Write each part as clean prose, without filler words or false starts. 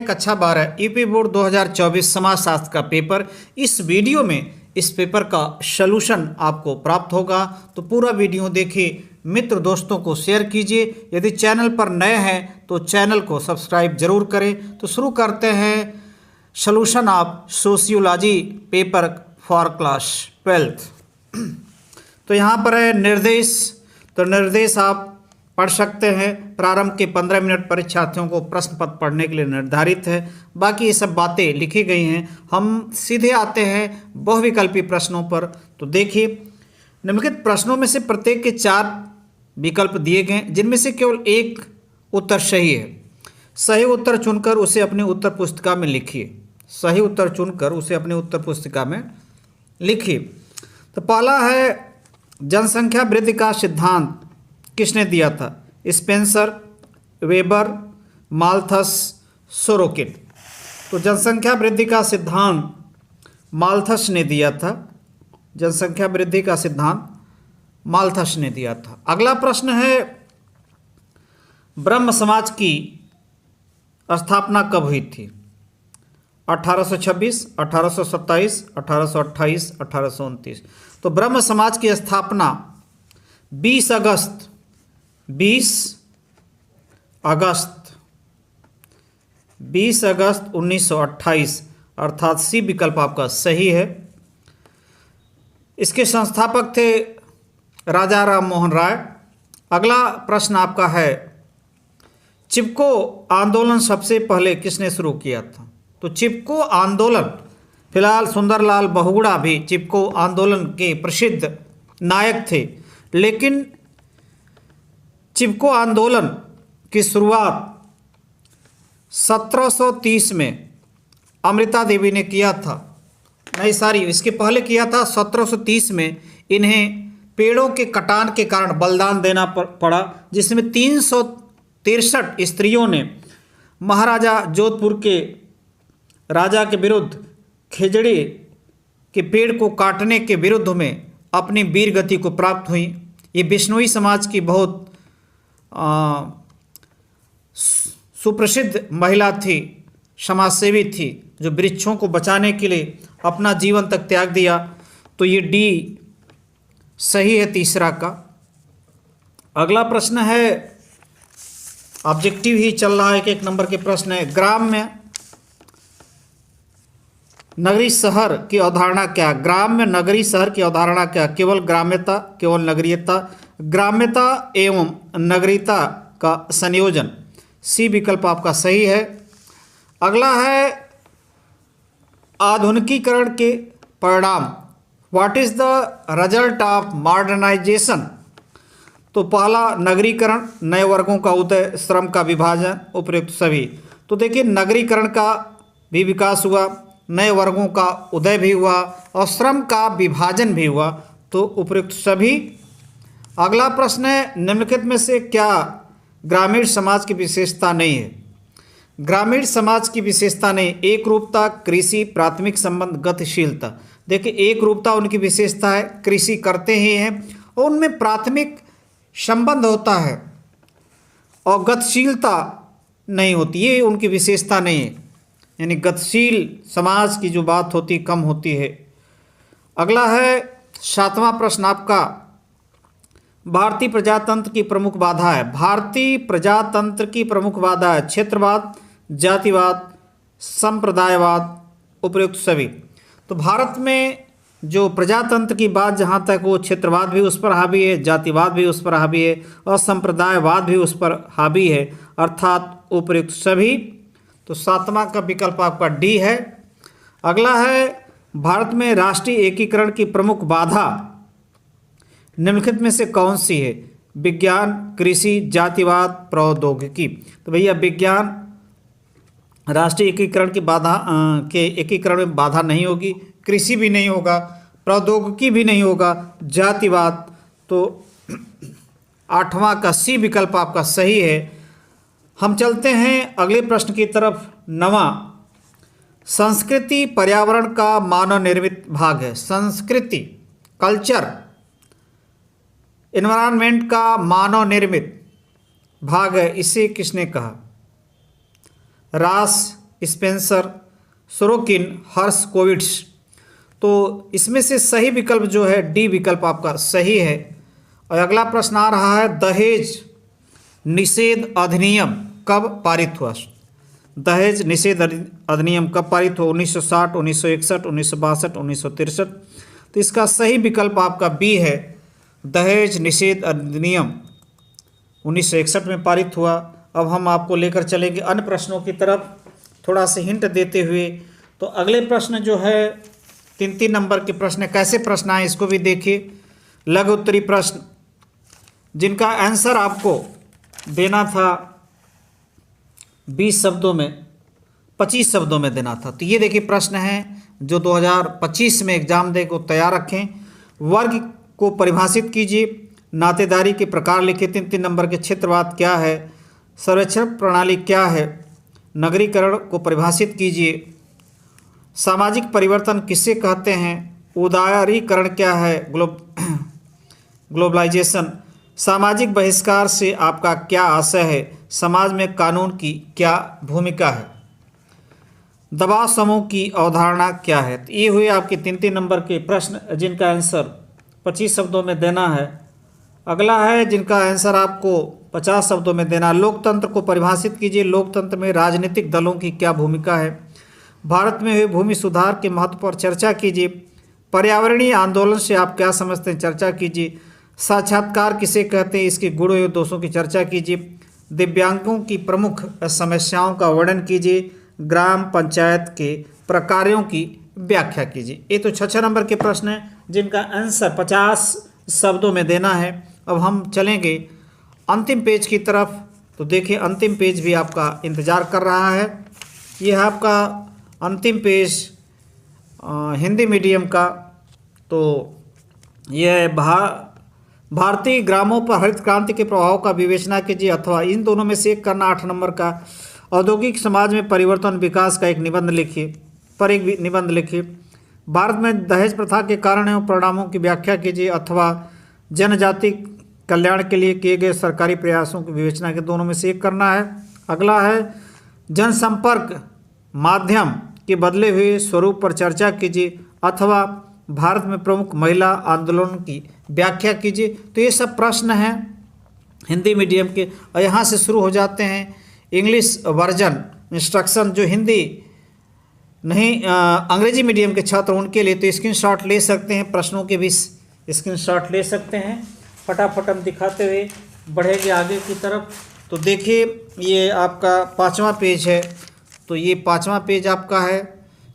कक्षा 12 UP board 2024 समाजशास्त्र का पेपर। इस वीडियो में इस पेपर का सलूशन आपको प्राप्त होगा, तो पूरा वीडियो देखिए, मित्र दोस्तों को शेयर कीजिए। यदि चैनल पर नए हैं तो चैनल को सब्सक्राइब जरूर करें। तो शुरू करते हैं solution of sociology paper for class 12th। तो यहाँ पर है निर्देश, तो निर्देश आप पढ़ सकते हैं। प्रारंभ के 15 मिनट परीक्षार्थियों को प्रश्न पत्र पढ़ने के लिए निर्धारित है। बाकी ये सब बातें लिखी गई हैं। हम सीधे आते हैं बहुविकल्पी प्रश्नों पर। तो देखिए, निम्नलिखित प्रश्नों में से प्रत्येक के 4 विकल्प दिए गए, जिनमें से केवल एक उत्तर सही है। सही उत्तर चुनकर उसे अपनी उत्तर पुस्तिका में लिखिए। सही उत्तर चुनकर उसे अपनी उत्तर पुस्तिका में लिखिए। तो पहला है, जनसंख्या वृद्धि का सिद्धांत किसने दिया था? Spencer, weber, Malthus, Sorokin. तो जनसंख्या वृद्धि का सिद्धांत माल्थस ने दिया था। जनसंख्या वृद्धि का सिद्धांत माल्थस ने दिया था। अगला प्रश्न है, ब्रह्म समाज की स्थापना कब हुई थी? 1826, 1827, 1828, 1829। तो ब्रह्म समाज की स्थापना 20 अगस्त 1928, अर्थात सी विकल्प आपका सही है। इसके संस्थापक थे राजा राम मोहन राय। अगला प्रश्न आपका है, चिपको आंदोलन सबसे पहले किसने शुरू किया था? तो चिपको आंदोलन, फिलहाल सुंदरलाल बहुगुणा भी चिपको आंदोलन के प्रसिद्ध नायक थे, लेकिन चिपको आंदोलन की शुरुआत 1730 में अमृता देवी ने किया था। नहीं सॉरी, इसके पहले किया था 1730 में। इन्हें पेड़ों के कटान के कारण बलिदान देना पड़ा, जिसमें 363 स्त्रियों ने महाराजा जोधपुर के राजा के विरुद्ध खेजड़ी के पेड़ को काटने के विरुद्ध में अपनी वीर गति को प्राप्त हुई। ये बिश्नोई समाज की बहुत सुप्रसिद्ध महिला थी, समाजसेवी थी, जो वृक्षों को बचाने के लिए अपना जीवन तक त्याग दिया। तो ये डी सही है तीसरा का। अगला प्रश्न है, ऑब्जेक्टिव ही चल रहा है कि 1 नंबर के प्रश्न है, ग्राम्य नगरी शहर की अवधारणा क्या? ग्राम्य नगरी शहर की अवधारणा क्या? केवल ग्राम्यता, केवल नगरीयता, ग्राम्यता एवं नगरीयता का संयोजन। सी विकल्प आपका सही है। अगला है, आधुनिकीकरण के परिणाम, what is the result of modernisation? तो पहला नगरीकरण, नए वर्गों का उदय, श्रम का विभाजन, उपयुक्त सभी। तो देखिए, नगरीकरण का भी विकास हुआ, नए वर्गों का उदय भी हुआ और श्रम का विभाजन भी हुआ, तो उपयुक्त सभी। अगला प्रश्न है, निम्नलिखित में से क्या ग्रामीण समाज की विशेषता नहीं है? ग्रामीण समाज की विशेषता नहीं, एक रूपता, कृषि, प्राथमिक संबंध, गतिशीलता। देखिए, एक रूपता उनकी विशेषता है, कृषि करते ही हैं और उनमें प्राथमिक संबंध होता है और गतिशीलता नहीं होती, ये उनकी विशेषता नहीं है। यानी गतिशील समाज की जो बात होती कम होती है। अगला है 7वां प्रश्न आपका, भारतीय प्रजातंत्र की प्रमुख बाधा है। भारतीय प्रजातंत्र की प्रमुख बाधा है क्षेत्रवाद, जातिवाद, संप्रदायवाद, उपयुक्त सभी। तो भारत में जो प्रजातंत्र की बात जहाँ तक, वो क्षेत्रवाद भी उस पर हावी है, जातिवाद भी उस पर हावी है और संप्रदायवाद भी उस पर हावी है, अर्थात उपयुक्त सभी। तो 7वां का विकल्प आपका डी है। अगला है, भारत में राष्ट्रीय एकीकरण की प्रमुख बाधा निम्नलिखित में से कौन सी है? विज्ञान, कृषि, जातिवाद, प्रौद्योगिकी। तो भैया, विज्ञान राष्ट्रीय एकीकरण की बाधा के एकीकरण में बाधा नहीं होगी, कृषि भी नहीं होगा, प्रौद्योगिकी भी नहीं होगा, जातिवाद। तो 8वां का सी विकल्प आपका सही है। हम चलते हैं अगले प्रश्न की तरफ। 9वां, संस्कृति पर्यावरण का मानव निर्मित भाग है। संस्कृति, कल्चर, एनवायरनमेंट का मानव निर्मित भाग है, इसे किसने कहा? रास, स्पेंसर, सोरोकिन, हर्ष कोविड्स। तो इसमें से सही विकल्प जो है डी विकल्प आपका सही है। और अगला प्रश्न आ रहा है, दहेज निषेध अधिनियम कब पारित हुआ? दहेज निषेध अधिनियम कब पारित हुआ? 1960, 1961, 1962, 1963। तो इसका सही विकल्प आपका बी है, दहेज निषेध अधिनियम 1961 में पारित हुआ। अब हम आपको लेकर चलेंगे अन्य प्रश्नों की तरफ, थोड़ा सा हिंट देते हुए। तो अगले प्रश्न जो है 3-3 नंबर के प्रश्न, कैसे प्रश्न आए इसको भी देखिए। लघु उत्तरी प्रश्न जिनका आंसर आपको देना था 20 शब्दों में, 25 शब्दों में देना था। तो ये देखिए प्रश्न है जो 2025 में एग्जाम दे को तैयार रखें। वर्ग को परिभाषित कीजिए, नातेदारी के प्रकार लिखे, 3-3 नंबर के क्षेत्रवाद क्या है, सर्वेक्षण प्रणाली क्या है, नगरीकरण को परिभाषित कीजिए, सामाजिक परिवर्तन किसे कहते हैं, उदारीकरण क्या है, ग्लोबलाइजेशन, सामाजिक बहिष्कार से आपका क्या आशय है, समाज में कानून की क्या भूमिका है, दबाव समूह की अवधारणा क्या है। तो ये हुए आपके 3-3 नंबर के प्रश्न जिनका आंसर 25 शब्दों में देना है। अगला है जिनका आंसर आपको 50 शब्दों में देना। लोकतंत्र को परिभाषित कीजिए, लोकतंत्र में राजनीतिक दलों की क्या भूमिका है, भारत में हुए भूमि सुधार के महत्व पर चर्चा कीजिए, पर्यावरणीय आंदोलन से आप क्या समझते हैं, चर्चा कीजिए, साक्षात्कार किसे कहते हैं, इसके गुणों एवं दोषों की चर्चा कीजिए, दिव्यांगों की प्रमुख समस्याओं का वर्णन कीजिए, ग्राम पंचायत के प्रकारों की व्याख्या कीजिए। ये तो 6 नंबर के प्रश्न हैं जिनका आंसर 50 शब्दों में देना है। अब हम चलेंगे अंतिम पेज की तरफ। तो देखिए अंतिम पेज भी आपका इंतज़ार कर रहा है। यह है आपका अंतिम पेज हिंदी मीडियम का। तो यह भारतीय ग्रामों पर हरित क्रांति के प्रभाव का विवेचना कीजिए, अथवा इन दोनों में से एक करना। 8 नंबर का औद्योगिक समाज में परिवर्तन विकास का एक निबंध लिखिए। भारत में दहेज प्रथा के कारण एवं परिणामों की व्याख्या कीजिए, अथवा जनजाति कल्याण के लिए किए गए सरकारी प्रयासों की विवेचना के दोनों में से एक करना है। अगला है जनसंपर्क माध्यम के बदले हुए स्वरूप पर चर्चा कीजिए, अथवा भारत में प्रमुख महिला आंदोलन की व्याख्या कीजिए। तो ये सब प्रश्न हैं हिंदी मीडियम के। और यहाँ से शुरू हो जाते हैं इंग्लिश वर्जन इंस्ट्रक्शन, जो हिंदी नहीं अंग्रेजी मीडियम के छात्र उनके लिए। तो स्क्रीनशॉट ले सकते हैं, प्रश्नों के भी स्क्रीनशॉट ले सकते हैं। फटाफट हम दिखाते हुए बढ़ेंगे आगे की तरफ। तो देखिए ये आपका 5वां पेज है। तो ये 5वां पेज आपका है,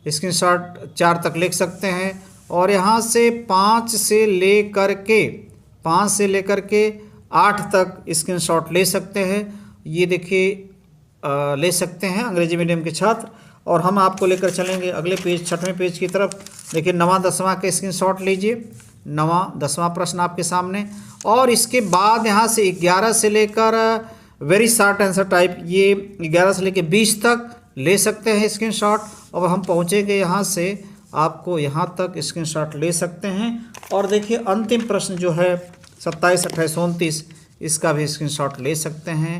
स्क्रीनशॉट 4 तक लिख सकते हैं। और यहाँ से 5 से लेकर के 8 तक स्क्रीनशॉट ले सकते हैं। ये देखिए ले सकते हैं अंग्रेजी मीडियम के छात्र। और हम आपको लेकर चलेंगे अगले पेज 6वें पेज की तरफ। देखिए 9वां 10वां के स्क्रीनशॉट लीजिए। 9वां 10वां प्रश्न आपके सामने। और इसके बाद यहाँ से 11 से लेकर वेरी शॉर्ट आंसर टाइप, ये 11 से लेकर 20 तक ले सकते हैं स्क्रीनशॉट। अब हम पहुँचेंगे यहाँ से, आपको यहाँ तक स्क्रीनशॉट ले सकते हैं। और देखिए अंतिम प्रश्न जो है 27, 28, 29, इसका भी स्क्रीनशॉट ले सकते हैं।